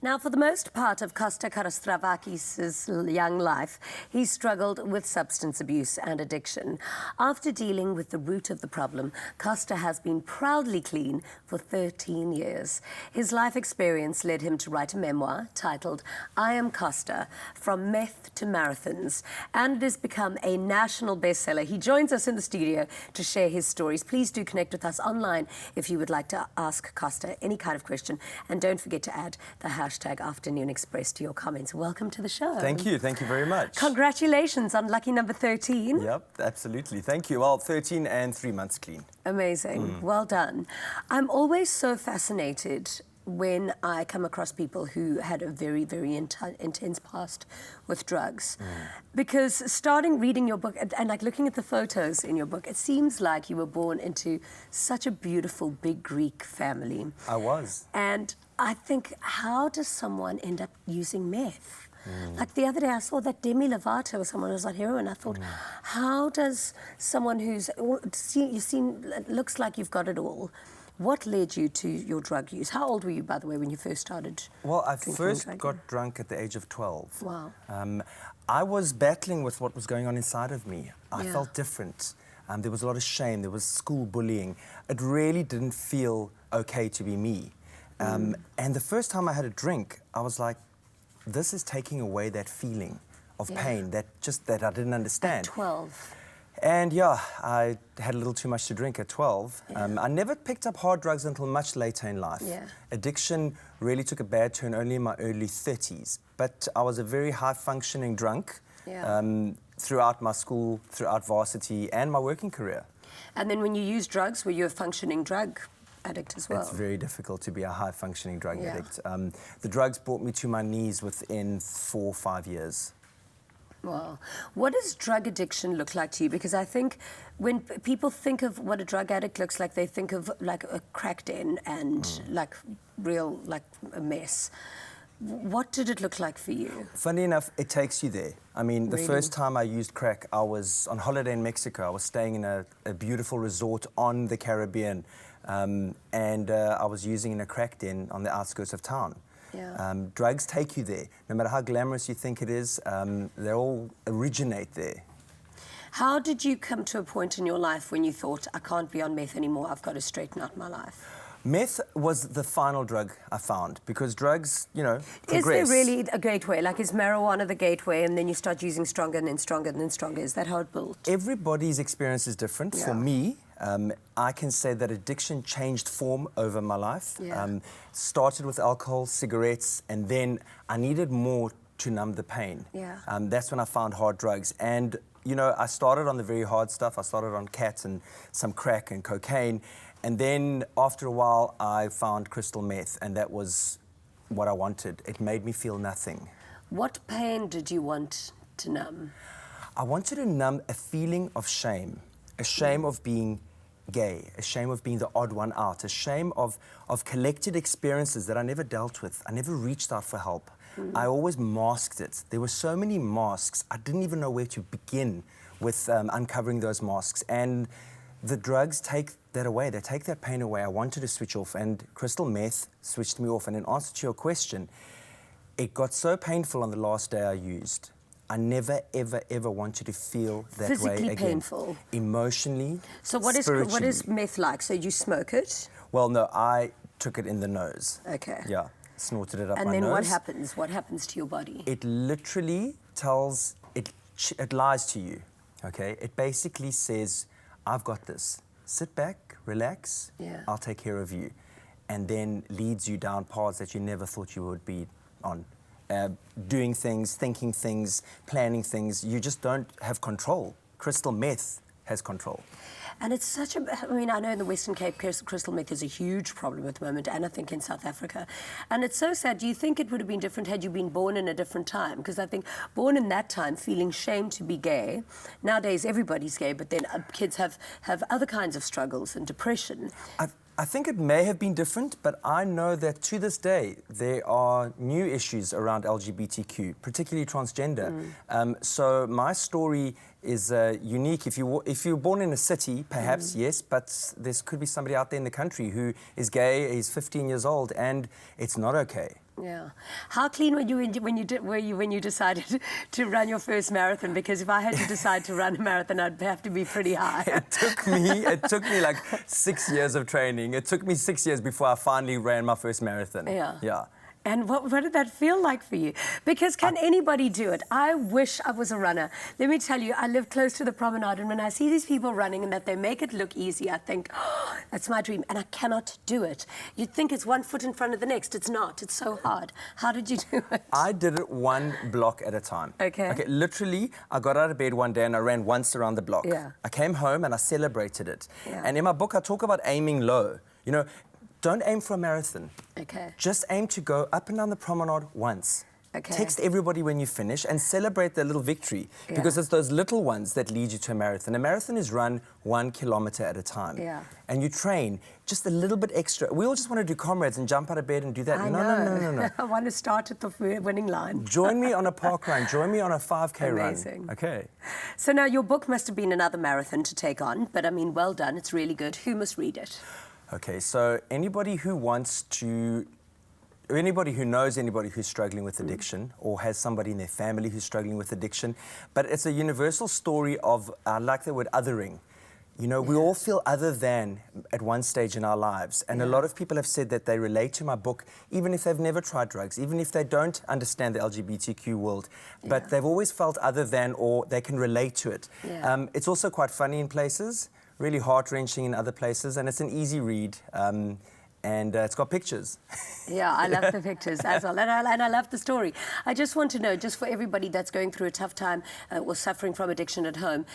Now, for the most part of Costa Carastavrakis' young life, he struggled with substance abuse and addiction. After dealing with the root of the problem, Costa has been proudly clean for 13 years. His life experience led him to write a memoir titled I Am Costa, From Meth to Marathons, and it has become a national bestseller. He joins us in the studio to share his stories. Please do connect with us online if you would like to ask Costa any kind of question, and don't forget to add the hashtag Afternoon Express to your comments. Welcome to the show. Thank you very much. Congratulations on lucky number 13. Yep, absolutely. Thank you. Well, 13 and 3 months clean. Amazing. Well done. I'm always so fascinated when I come across people who had a very, very intense past with drugs. Because starting reading your book and like looking at the photos in your book, it seems like you were born into such a beautiful big Greek family. I was. And I think, how does someone end up using meth? Like the other day, I saw that Demi Lovato was someone who was on heroin. I thought, how does someone who's, looks like you've got it all, what led you to your drug use? How old were you, by the way, when you first started? Well, I first got drunk at the age of 12. Wow. I was battling with what was going on inside of me. I felt different. There was a lot of shame. There was school bullying. It really didn't feel okay to be me. And the first time I had a drink, I was like, this is taking away that feeling of pain that I didn't understand. At 12. And yeah, I had a little too much to drink at 12. I never picked up hard drugs until much later in life. Addiction really took a bad turn only in my early 30s. But I was a very high-functioning drunk throughout my school, throughout varsity, and my working career. And then when you used drugs, were you a functioning drug addict as well? It's very difficult to be a high-functioning drug addict. The drugs brought me to my knees within 4 or 5 years. Wow. What does drug addiction look like to you? Because I think when people think of what a drug addict looks like, they think of like a crack den and like a mess. What did it look like for you? Funny enough, it takes you there. I mean, the first time I used crack, I was on holiday in Mexico. I was staying in a beautiful resort on the Caribbean, and I was using in a crack den on the outskirts of town. Drugs take you there. No matter how glamorous you think it is, they all originate there. How did you come to a point in your life when you thought, I can't be on meth anymore, I've got to straighten out my life? Meth was the final drug I found, because drugs, you know, progress. Is there really a gateway? Like, is marijuana the gateway, and then you start using stronger and then stronger and then stronger? Is that how it built? Everybody's experience is different. For me, I can say that addiction changed form over my life. Started with alcohol, cigarettes, and then I needed more to numb the pain. That's when I found hard drugs. And, you know, I started on the very hard stuff. I started on cat and some crack and cocaine. And then after a while, I found crystal meth, and that was what I wanted. It made me feel nothing. What pain did you want to numb? I wanted to numb a feeling of shame. A shame of being gay, a shame of being the odd one out, a shame of collected experiences that I never dealt with. I never reached out for help. I always masked it. There were so many masks, I didn't even know where to begin with uncovering those masks. And the drugs take that away, they take that pain away. I wanted to switch off, and crystal meth switched me off. And in answer to your question, it got so painful on the last day I used. I never, ever, ever wanted to feel that way again. Physically painful? Emotionally, So what is meth like? So you smoke it? Well, no, I took it in the nose. Okay. Yeah, snorted it up my nose. And then what happens? What happens to your body? It literally tells, it lies to you, okay? It basically says, I've got this. Sit back, relax, I'll take care of you. And then leads you down paths that you never thought you would be on. Doing things, thinking things, planning things. You just don't have control. Crystal meth has control. And it's such a, I mean, I know in the Western Cape, crystal meth is a huge problem at the moment, and I think in South Africa. And it's so sad. Do you think it would have been different had you been born in a different time? Because I think born in that time, feeling shame to be gay. Nowadays, everybody's gay, but then kids have other kinds of struggles and depression. I think it may have been different, but I know that to this day, there are new issues around LGBTQ, particularly transgender. So my story is unique. If you're born in a city, perhaps, yes, but there could be somebody out there in the country who is gay, he's 15 years old, and it's not okay. Yeah. How clean were you when you decided to run your first marathon? Because if I had to decide to run a marathon, I'd have to be pretty high. It took me like 6 years of training. It took me 6 years before I finally ran my first marathon. Yeah. Yeah. And what did that feel like for you? Because can anybody do it? I wish I was a runner. Let me tell you, I live close to the promenade, and when I see these people running and that they make it look easy, I think, oh, that's my dream, and I cannot do it. You'd think it's one foot in front of the next. It's not. It's so hard. How did you do it? I did it one block at a time. Okay. Okay, literally, I got out of bed one day and I ran once around the block. Yeah. I came home and I celebrated it. Yeah. And in my book, I talk about aiming low. You know, don't aim for a marathon. Okay. Just aim to go up and down the promenade once. Okay. Text everybody when you finish and celebrate their little victory, because it's those little ones that lead you to a marathon. A marathon is run 1 kilometer at a time. Yeah. And you train just a little bit extra. We all just want to do comrades and jump out of bed and do that. I No. know. I want to start at the winning line. Join me on a park run. Join me on a 5K Amazing. run. Okay. So now your book must have been another marathon to take on, but I mean, well done. It's really good. Who must read it? Okay, so anybody who knows anybody who's struggling with addiction or has somebody in their family who's struggling with addiction, but it's a universal story of, I like the word othering. You know, we all feel other than at one stage in our lives. And a lot of people have said that they relate to my book, even if they've never tried drugs, even if they don't understand the LGBTQ world, but they've always felt other than, or they can relate to it. Yeah. It's also quite funny in places, really heart-wrenching in other places, and it's an easy read. And it's got pictures. Yeah, I love the pictures as well, and I love the story. I just want to know, just for everybody that's going through a tough time or suffering from addiction at home,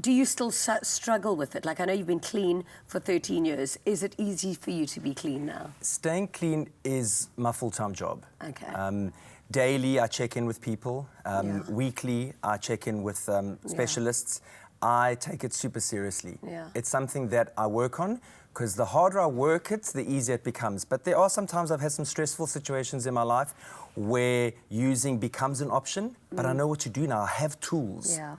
do you still struggle with it? Like, I know you've been clean for 13 years. Is it easy for you to be clean now? Staying clean is my full-time job. Okay. Daily, I check in with people. Weekly, I check in with specialists. I take it super seriously. Yeah. It's something that I work on, because the harder I work it, the easier it becomes. But there are sometimes I've had some stressful situations in my life where using becomes an option, but I know what to do now. I have tools. Yeah.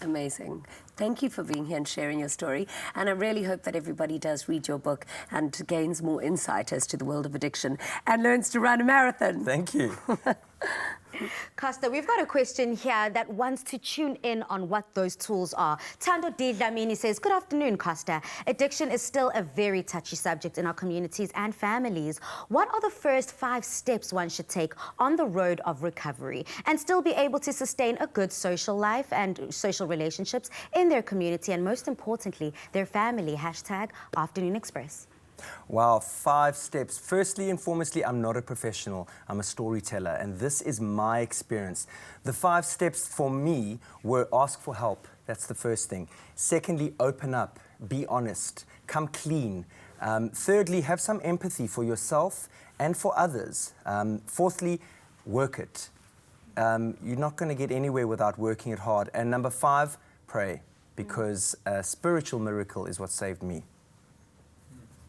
Amazing. Thank you for being here and sharing your story. And I really hope that everybody does read your book and gains more insight as to the world of addiction and learns to run a marathon. Thank you. Costa, we've got a question here that wants to tune in on what those tools are. Tando D. Dlamini says, good afternoon, Costa. Addiction is still a very touchy subject in our communities and families. What are the first 5 steps one should take on the road of recovery and still be able to sustain a good social life and social relationships in their community and, most importantly, their family? #Afternoon Express. Wow, 5 steps. Firstly and foremostly, I'm not a professional. I'm a storyteller, and this is my experience. The 5 steps for me were ask for help. That's the first thing. Secondly, open up, be honest, come clean. Thirdly, have some empathy for yourself and for others. Fourthly, work it. You're not going to get anywhere without working it hard. And number 5, pray, because a spiritual miracle is what saved me.